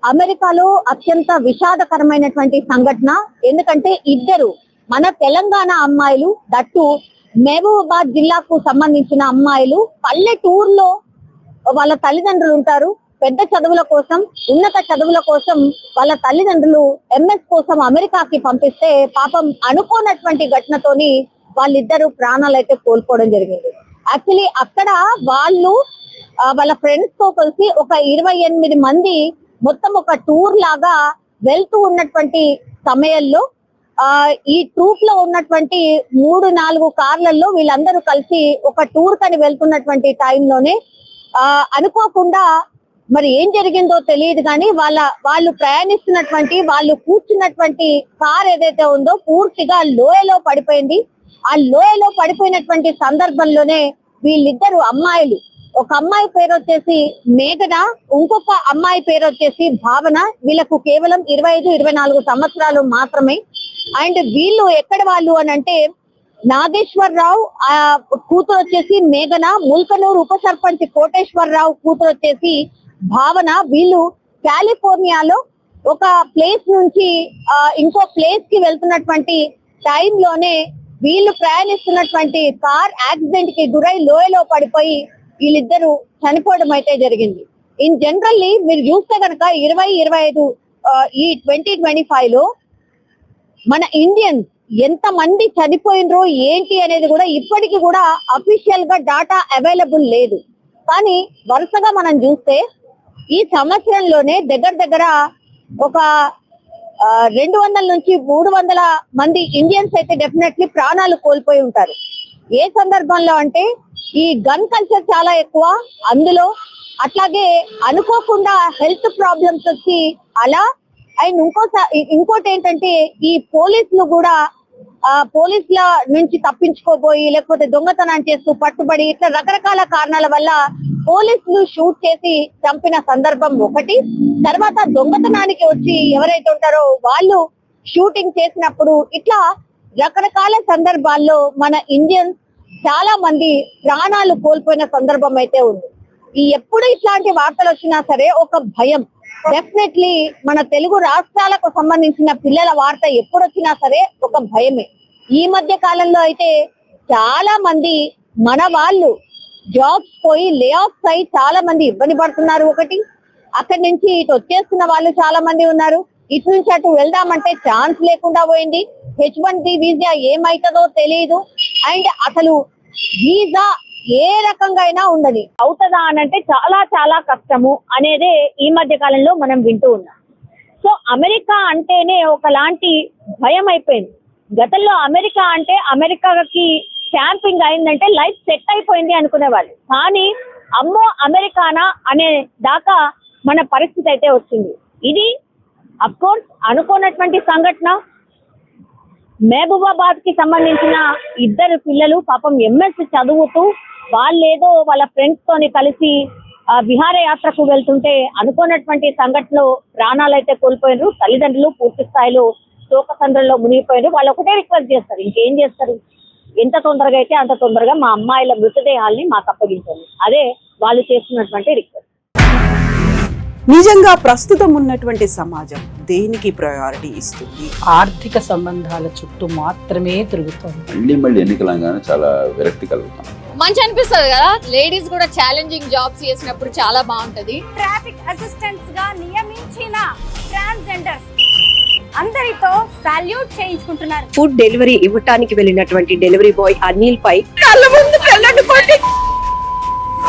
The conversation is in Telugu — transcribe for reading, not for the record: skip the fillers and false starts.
అమెరికాలో అత్యంత విషాదకరమైనటువంటి సంఘటన. ఎందుకంటే ఇద్దరు మన తెలంగాణ అమ్మాయిలు, దట్టు మహబూబాబాద్ జిల్లాకు సంబంధించిన అమ్మాయిలు, పల్లెటూరులో వాళ్ళ తల్లిదండ్రులు ఉంటారు. పెద్ద చదువుల కోసం, ఉన్నత చదువుల కోసం వాళ్ళ తల్లిదండ్రులు ఎంఎస్ కోసం అమెరికాకి పంపిస్తే పాపం అనుకోనటువంటి ఘటనతోని వాళ్ళిద్దరు ప్రాణాలు అయితే కోల్పోవడం జరిగింది. యాక్చువల్లీ అక్కడ వాళ్ళు వాళ్ళ ఫ్రెండ్స్ తో కలిసి ఒక 28 మంది మొత్తం ఒక టూర్ లాగా వెళ్తూ ఉన్నటువంటి సమయంలో ఈ ట్రూప్ లో ఉన్నటువంటి 3-4 కార్లలో వీళ్ళందరూ కలిసి ఒక టూర్ కని వెళ్తున్నటువంటి టైంలోనే అనుకోకుండా మరి ఏం జరిగిందో తెలియదు కానీ వాళ్ళు ప్రయాణిస్తున్నటువంటి, వాళ్ళు కూర్చున్నటువంటి కార్ ఏదైతే ఉందో పూర్తిగా లోయలో పడిపోయింది. ఆ లోయలో పడిపోయినటువంటి సందర్భంలోనే వీళ్ళిద్దరు అమ్మాయిలు, ఒక అమ్మాయి పేరు వచ్చేసి మేఘన, ఇంకొక అమ్మాయి పేరు వచ్చేసి భావన. వీళ్ళకు కేవలం 25-24 సంవత్సరాలు మాత్రమే. అండ్ వీళ్ళు ఎక్కడ వాళ్ళు అని అంటే నాగేశ్వరరావు కూతురు వచ్చేసి మేఘన, ముల్కనూరు ఉప సర్పంచ్ కోటేశ్వరరావు కూతురు వచ్చేసి భావన. వీళ్ళు కాలిఫోర్నియాలో ఒక ప్లేస్ నుంచి ఇంకో ప్లేస్ కి వెళ్తున్నటువంటి టైంలోనే వీళ్ళు ప్రయాణిస్తున్నటువంటి కార్ యాక్సిడెంట్ కి గురై లోయలో పడిపోయి వీళ్ళిద్దరూ చనిపోవడం అయితే జరిగింది. ఇన్ జనరల్లీ మీరు చూస్తే కనుక 2025 ఈ 2025 లో మన ఇండియన్స్ ఎంత మంది చనిపోయినరో ఏంటి అనేది కూడా ఇప్పటికి కూడా అఫీషియల్ గా డాటా అవైలబుల్ లేదు. కానీ వరుసగా మనం చూస్తే ఈ సంవత్సరంలోనే దగ్గర ఒక 200 నుంచి 300 మంది ఇండియన్స్ అయితే డెఫినెట్లీ ప్రాణాలు కోల్పోయి ఉంటారు. ఏ సందర్భంలో అంటే ఈ గన్ కల్చర్ చాలా ఎక్కువ అందులో, అట్లాగే అనుకోకుండా హెల్త్ ప్రాబ్లమ్స్ వచ్చి అలా. అండ్ ఇంకోటి ఏంటంటే ఈ పోలీసులు కూడా పోలీసుల నుంచి తప్పించుకోబోయి లేకపోతే దొంగతనం చేస్తూ పట్టుబడి ఇట్లా రకరకాల కారణాల వల్ల పోలీసులు షూట్ చేసి చంపిన సందర్భం ఒకటి. తర్వాత దొంగతనానికి వచ్చి ఎవరైతే ఉంటారో వాళ్ళు షూటింగ్ చేసినప్పుడు ఇట్లా రకరకాల సందర్భాల్లో మన ఇండియన్స్ చాలా మంది ప్రాణాలు కోల్పోయిన సందర్భం అయితే ఉంది. ఎప్పుడు ఇట్లాంటి వార్తలు వచ్చినా సరే ఒక భయం. డెఫినెట్లీ మన తెలుగు రాష్ట్రాలకు సంబంధించిన పిల్లల వార్త ఎప్పుడు వచ్చినా సరే ఒక భయమే. ఈ మధ్య కాలంలో అయితే చాలా మంది మన వాళ్ళు జాబ్స్ పోయి లే ఆఫ్స్ అయి చాలా మంది ఇబ్బంది పడుతున్నారు. ఒకటి, అక్కడి నుంచి ఇటు వచ్చేస్తున్న వాళ్ళు చాలా మంది ఉన్నారు. ఇటు నుంచి అటు వెళ్దామంటే ఛాన్స్ లేకుండా పోయింది. H1B వీసా ఏమైతుందో తెలియదు. అండ్ అసలు వీసా ఏ రకంగా అయినా ఉండదు, అవుతుందా అని అంటే చాలా చాలా కష్టము అనేదే ఈ మధ్య కాలంలో మనం వింటూ ఉన్నాం. సో అమెరికా అంటేనే ఒకలాంటి భయం అయిపోయింది. గతంలో అమెరికా అంటే అమెరికాకి క్యాంపింగ్ అయిందంటే లైఫ్ సెట్ అయిపోయింది అనుకునేవాళ్ళు. కానీ అమ్మో అమెరికానా అనే దాకా మన పరిస్థితి అయితే వచ్చింది. ఇది అఫ్ కోర్స్ అనుకోనటువంటి సంఘటన. మహబూబాబాద్ కి సంబంధించిన ఇద్దరు పిల్లలు పాపం ఎంఎస్ చదువుతూ వాళ్ళేదో వాళ్ళ ఫ్రెండ్స్ తోని కలిసి విహారయాత్రకు వెళ్తుంటే అనుకోనటువంటి సంఘటనలో ప్రాణాలు అయితే కోల్పోయినారు. తల్లిదండ్రులు పూర్తి స్థాయిలో శోకసంద్రంలో మునిగిపోయారు. వాళ్ళు ఒకటే రిక్వెస్ట్ చేస్తారు, ఇంకేం చేస్తారు, ఎంత తొందరగా అయితే అంత తొందరగా మా అమ్మాయిల మృతదేహాల్ని మాకు అప్పగించండి. అదే వాళ్ళు చేస్తున్నటువంటి రిక్వెస్ట్. నిజంగా ప్రస్తుతం ఉన్నటువంటి సమాజం దేనికి ప్రయారిటీ ఇస్తుంది? ఆర్థిక సంబంధాల చుట్టూ మాత్రమే తిరుగుతుంది. మళ్ళీ ఎన్నికలంగానే చాలా విరక్తి కలుగుతాం. మంచి అనిపిస్తుంది కదా, లేడీస్ కూడా ఛాలెంజింగ్ జాబ్స్ చేసినప్పుడు చాలా బాగుంటది. ట్రాఫిక్ అసిస్టెంట్స్ గా నియమించిన ట్రాన్స్జెండర్స్ అందరితో సాల్యూట్ చేయించుకుంటున్నారు. ఫుడ్ డెలివరీ ఇవ్వటానికి వెళ్ళినటువంటి డెలివరీ బాయ్ అనిల్ పై కళ్ళ ముందు